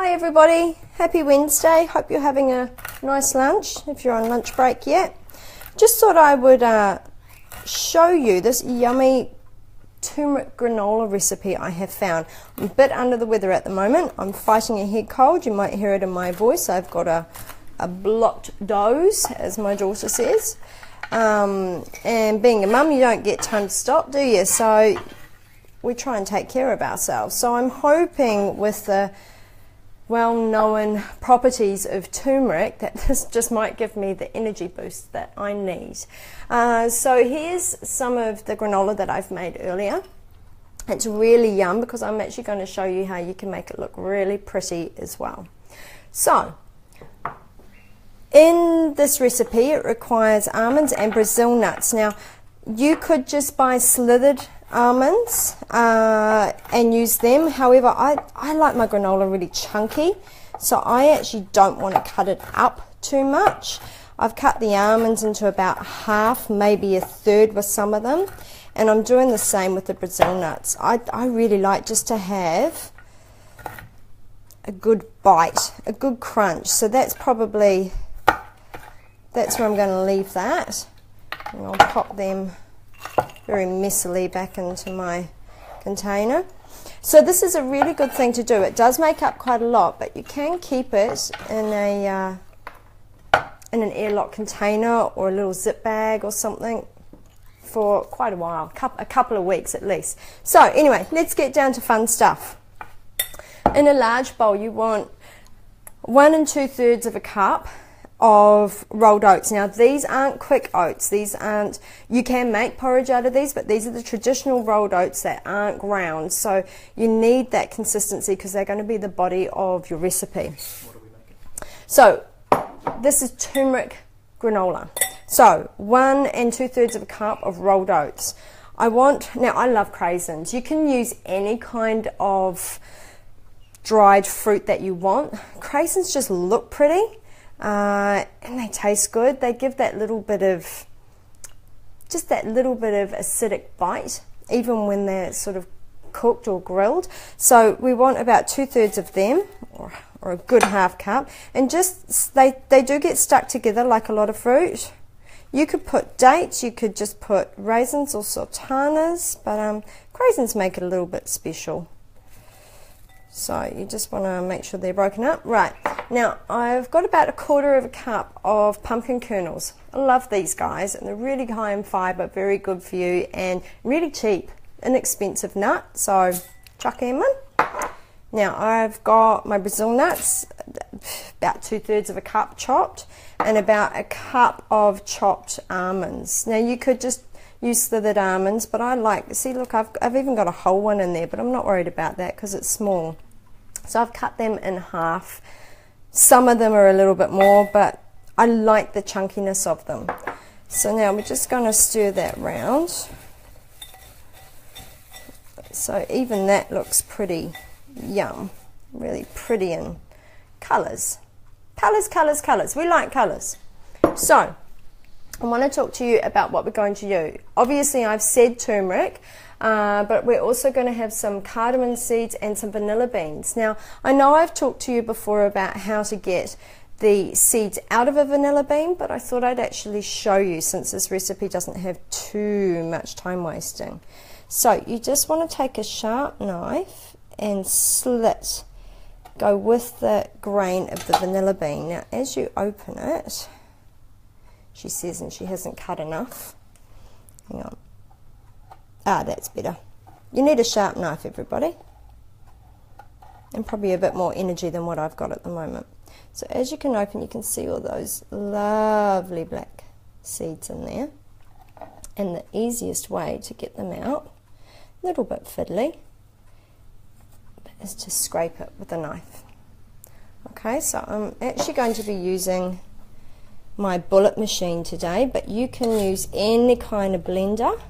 Hi everybody, happy Wednesday. Hope you're having a nice lunch if you're on lunch break yet. Just thought I would show you this yummy turmeric granola recipe I have found. I'm a bit under the weather at the moment. I'm fighting a head cold. You might hear it in my voice. I've got a blocked nose, as my daughter says. And being a mum, you don't get time to stop, do you? So we try and take care of ourselves. So I'm hoping with the well-known properties of turmeric that this just might give me the energy boost that I need. So here's some of the granola that I've made earlier. It's really yum because I'm actually going to show you how you can make it look really pretty as well. So in this recipe it requires almonds and Brazil nuts. Now you could just buy slithered almonds and use them. However, I like my granola really chunky, so I actually don't want to cut it up too much. I've cut the almonds into about half, maybe a third with some of them, and I'm doing the same with the Brazil nuts. I really like just to have a good bite, a good crunch. So that's where I'm going to leave that, and I'll pop them very messily back into my container. So this is a really good thing to do. It does make up quite a lot, but you can keep it in an airlock container or a little zip bag or something for quite a while, a couple of weeks at least. So anyway, let's get down to fun stuff. In a large bowl you want 1 2/3 of a cup of rolled oats. Now these aren't quick oats, you can make porridge out of these, but these are the traditional rolled oats that aren't ground, so you need that consistency because they're going to be the body of your recipe. What are we making? So this is turmeric granola. So 1 2/3 of a cup of rolled oats. Now I love craisins. You can use any kind of dried fruit that you want. Craisins just look pretty. And they taste good. They give that little bit of acidic bite even when they're sort of cooked or grilled. So we want about 2/3 of them, or a good half cup, and just they do get stuck together like a lot of fruit. You could put dates, you could just put raisins or sultanas, but craisins make it a little bit special. So you just want to make sure they're broken up. Right, now I've got about 1/4 of a cup of pumpkin kernels. I love these guys, and they're really high in fibre, very good for you, and really cheap, inexpensive nut, so chuck them in. Now I've got my Brazil nuts, about 2/3 of a cup chopped, and about a cup of chopped almonds. Now you could just use slithered almonds, but I like, see look, I've even got a whole one in there, but I'm not worried about that because it's small. So I've cut them in half. Some of them are a little bit more, but I like the chunkiness of them. So now we're just going to stir that round. So even that looks pretty yum, really pretty in colours. Colours. We like colours. So I want to talk to you about what we're going to do. Obviously I've said turmeric, but we're also going to have some cardamom seeds and some vanilla beans. Now I know I've talked to you before about how to get the seeds out of a vanilla bean, but I thought I'd actually show you since this recipe doesn't have too much time wasting. So you just want to take a sharp knife and go with the grain of the vanilla bean. Now as you open it, she says, and she hasn't cut enough. Hang on. That's better. You need a sharp knife, everybody. And probably a bit more energy than what I've got at the moment. So as you can open, you can see all those lovely black seeds in there. And the easiest way to get them out, a little bit fiddly, is to scrape it with a knife. Okay, so I'm actually going to be using my bullet machine today, but you can use any kind of blender.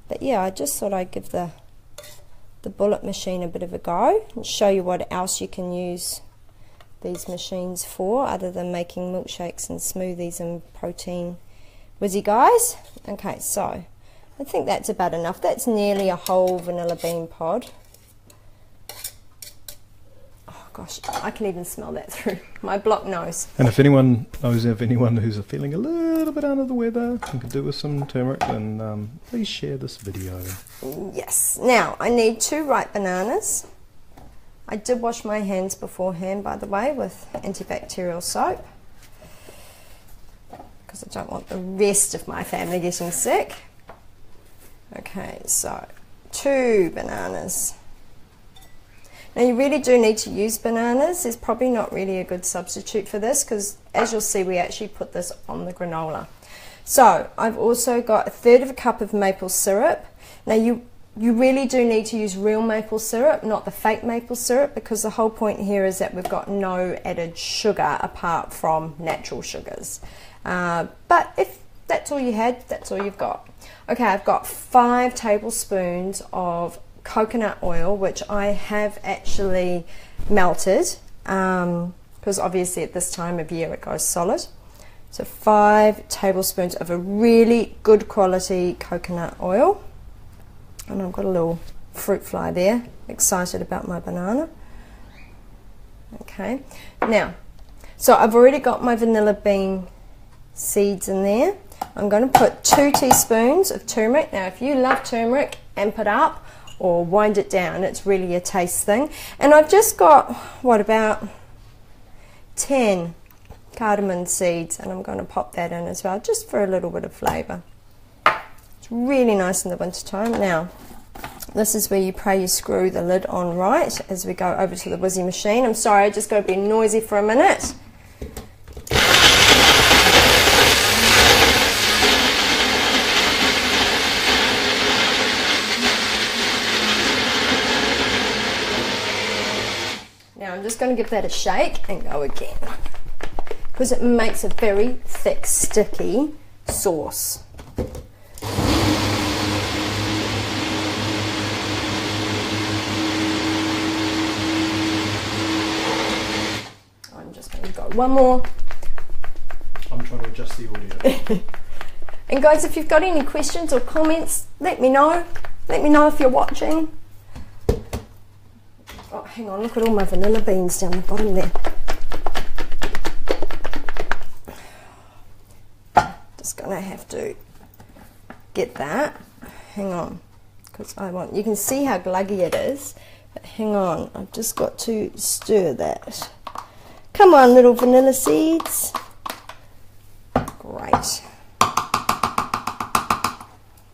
But yeah, I just thought I'd give the bullet machine a bit of a go and show you what else you can use these machines for other than making milkshakes and smoothies and protein whizzy guys. Okay, so I think that's about enough. That's nearly a whole vanilla bean pod. gosh, I can even smell that through my blocked nose. And if anyone knows of anyone who's feeling a little bit under the weather and could do with some turmeric, then please share this video. Yes. Now, I need 2 ripe bananas. I did wash my hands beforehand, by the way, with antibacterial soap, because I don't want the rest of my family getting sick. Okay, so 2 bananas. Now you really do need to use bananas. There's probably not really a good substitute for this, because as you'll see, we actually put this on the granola. So I've also got 1/3 cup of maple syrup. Now you really do need to use real maple syrup, not the fake maple syrup, because the whole point here is that we've got no added sugar apart from natural sugars. But if that's all you had, that's all you've got. Okay, I've got 5 tablespoons of coconut oil, which I have actually melted, because obviously at this time of year it goes solid. So 5 tablespoons of a really good quality coconut oil. And I've got a little fruit fly there, excited about my banana. Okay, now, so I've already got my vanilla bean seeds in there. I'm going to put 2 teaspoons of turmeric. Now, if you love turmeric, amp it up or wind it down. It's really a taste thing. And I've just got, what, about 10 cardamom seeds, and I'm going to pop that in as well, just for a little bit of flavour. It's really nice in the winter time. Now, this is where you pray you screw the lid on right as we go over to the whizzy machine. I'm sorry, I just got to be noisy for a minute. Now I'm just going to give that a shake and go again, because it makes a very thick, sticky sauce. I'm just going to go one more. I'm trying to adjust the audio. And guys, if you've got any questions or comments, let me know. Let me know if you're watching. Oh, hang on, look at all my vanilla beans down the bottom there. Just gonna have to get that. Hang on, because you can see how gluggy it is, but hang on, I've just got to stir that. Come on, little vanilla seeds. Great.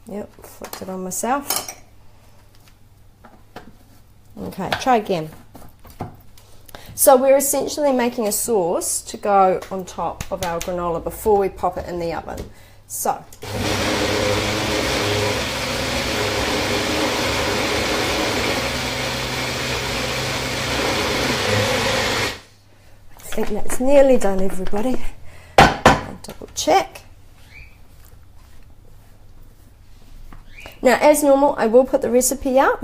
Yep, flipped it on myself. Okay, try again. So we're essentially making a sauce to go on top of our granola before we pop it in the oven. So I think that's nearly done, everybody. I'll double check. Now, as normal, I will put the recipe up.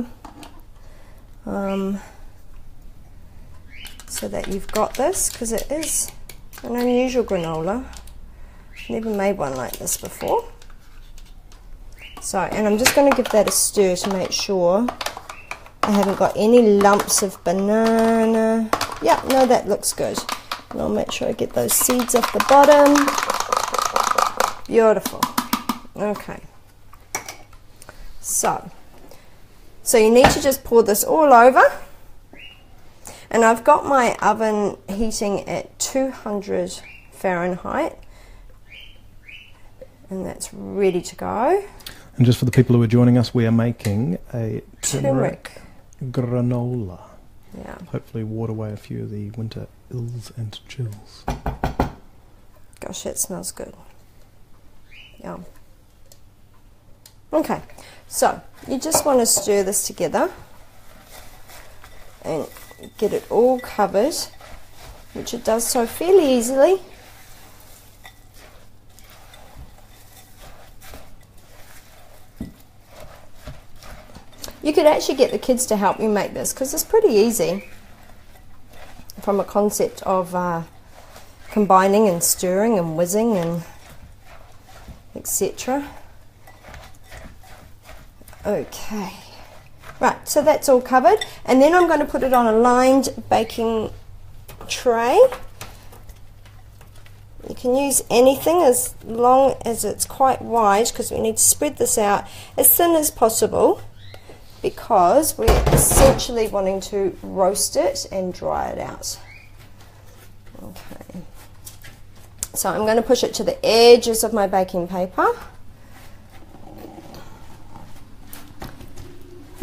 So that you've got this, because it is an unusual granola. Never made one like this before. So, and I'm just going to give that a stir to make sure I haven't got any lumps of banana. Yeah, no, that looks good. And I'll make sure I get those seeds off the bottom. Beautiful. Okay. So you need to just pour this all over. And I've got my oven heating at 200 Fahrenheit. And that's ready to go. And just for the people who are joining us, we are making a turmeric granola. Yeah. Hopefully ward away a few of the winter ills and chills. Gosh, that smells good. Yum. Okay, so you just want to stir this together and get it all covered, which it does so fairly easily. You could actually get the kids to help you make this, because it's pretty easy from a concept of combining and stirring and whizzing and etc. Okay, Right, so that's all covered, and then I'm going to put it on a lined baking tray. You can use anything as long as it's quite wide, because we need to spread this out as thin as possible, because we're essentially wanting to roast it and dry it out. Okay, so I'm going to push it to the edges of my baking paper.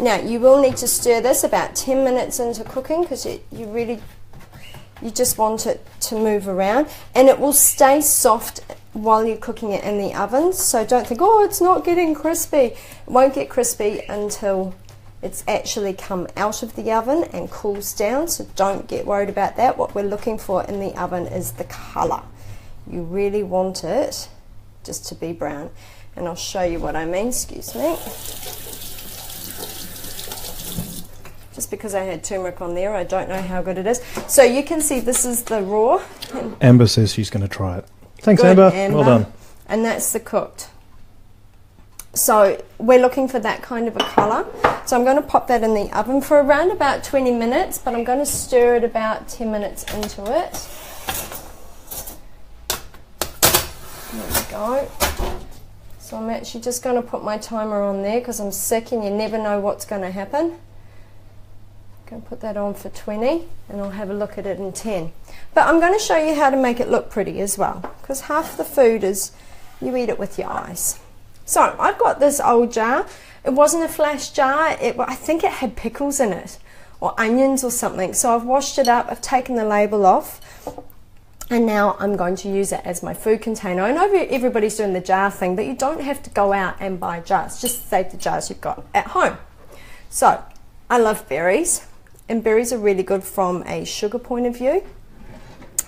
Now you will need to stir this about 10 minutes into cooking, because you just want it to move around, and it will stay soft while you're cooking it in the oven. So don't think, oh, it's not getting crispy. It won't get crispy until it's actually come out of the oven and cools down, so don't get worried about that. What we're looking for in the oven is the colour. You really want it just to be brown, and I'll show you what I mean. Excuse me. Just because I had turmeric on there, I don't know how good it is. So you can see this is the raw. Amber says she's going to try it. Thanks, Good, Amber. Well done. And that's the cooked. So we're looking for that kind of a colour. So I'm going to pop that in the oven for around about 20 minutes, but I'm going to stir it about 10 minutes into it. There we go. So I'm actually just going to put my timer on there, because I'm sick and you never know what's going to happen. Going to put that on for 20, and I'll have a look at it in 10. But I'm going to show you how to make it look pretty as well, because half the food is you eat it with your eyes. So I've got this old jar. It wasn't a flash jar. I think it had pickles in it, or onions or something. So I've washed it up. I've taken the label off, and now I'm going to use it as my food container. I know everybody's doing the jar thing, but you don't have to go out and buy jars. Just save the jars you've got at home. So I love berries. And berries are really good from a sugar point of view.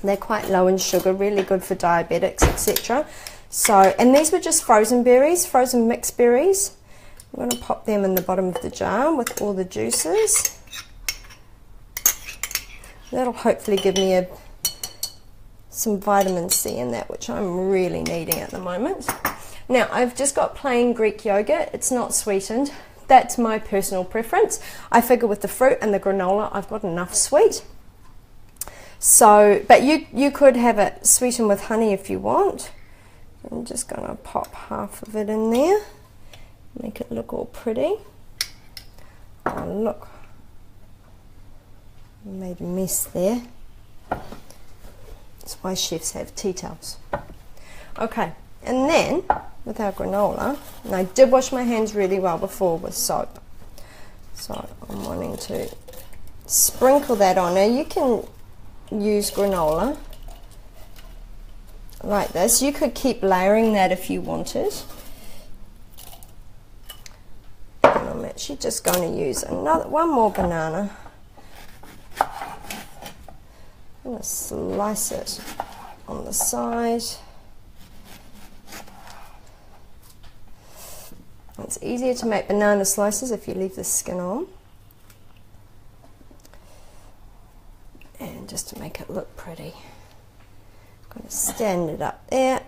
They're quite low in sugar, really good for diabetics, etc. So, and these were just frozen berries, frozen mixed berries. I'm going to pop them in the bottom of the jar with all the juices. That'll hopefully give me some vitamin C in that, which I'm really needing at the moment. Now, I've just got plain Greek yogurt. It's not sweetened. That's my personal preference. I figure with the fruit and the granola, I've got enough sweet. So, but you could have it sweetened with honey if you want. I'm just going to pop half of it in there, make it look all pretty. Oh, look, I made a mess there. That's why chefs have tea towels. Okay, and then with our granola, and I did wash my hands really well before with soap, so I'm wanting to sprinkle that on. Now you can use granola like this. You could keep layering that if you wanted, and I'm actually just going to use one more banana. I'm going to slice it on the side. It's easier to make banana slices if you leave the skin on. And just to make it look pretty, I'm going to stand it up there.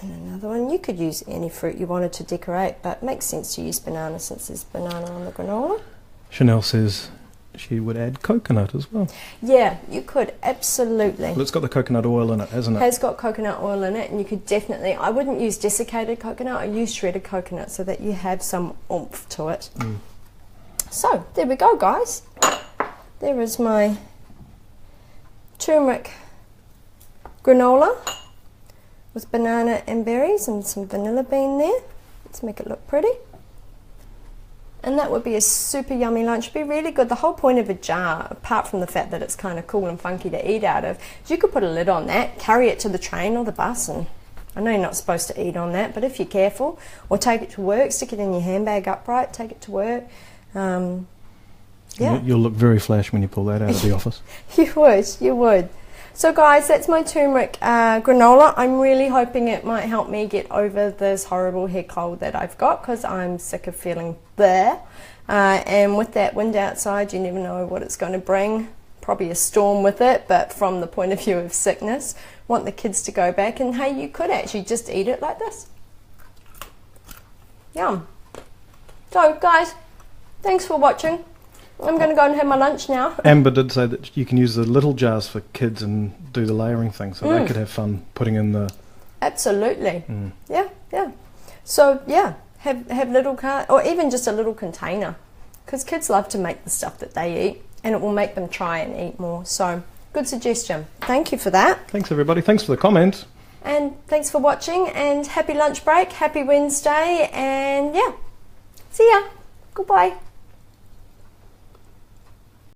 And another one. You could use any fruit you wanted to decorate, but it makes sense to use banana since there's banana on the granola. Chanel says she would add coconut as well. Yeah, you could, absolutely. Well, it's got the coconut oil in it, hasn't it? It has got coconut oil in it, and you could definitely, I wouldn't use desiccated coconut, I use shredded coconut so that you have some oomph to it. So, there we go, guys. There is my turmeric granola with banana and berries and some vanilla bean there. Let's make it look pretty. And that would be a super yummy lunch. It'd be really good. The whole point of a jar, apart from the fact that it's kind of cool and funky to eat out of, is you could put a lid on that, carry it to the train or the bus, and I know you're not supposed to eat on that, but if you're careful, or take it to work, stick it in your handbag upright, take it to work. Yeah. You'll look very flash when you pull that out of the office. You would. So guys, that's my turmeric granola. I'm really hoping it might help me get over this horrible head cold that I've got, because I'm sick of feeling there. And with that wind outside, you never know what it's going to bring. Probably a storm with it, but from the point of view of sickness, want the kids to go back, and hey, you could actually just eat it like this. Yum. So guys, Thanks for watching. I'm going to go and have my lunch now. Amber did say that you can use the little jars for kids and do the layering thing, so they could have fun putting in the... Absolutely. Yeah. So, yeah, have little or even just a little container, because kids love to make the stuff that they eat, and it will make them try and eat more. So, good suggestion. Thank you for that. Thanks, everybody. Thanks for the comment. And thanks for watching, and happy lunch break, happy Wednesday, and yeah, see ya. Goodbye.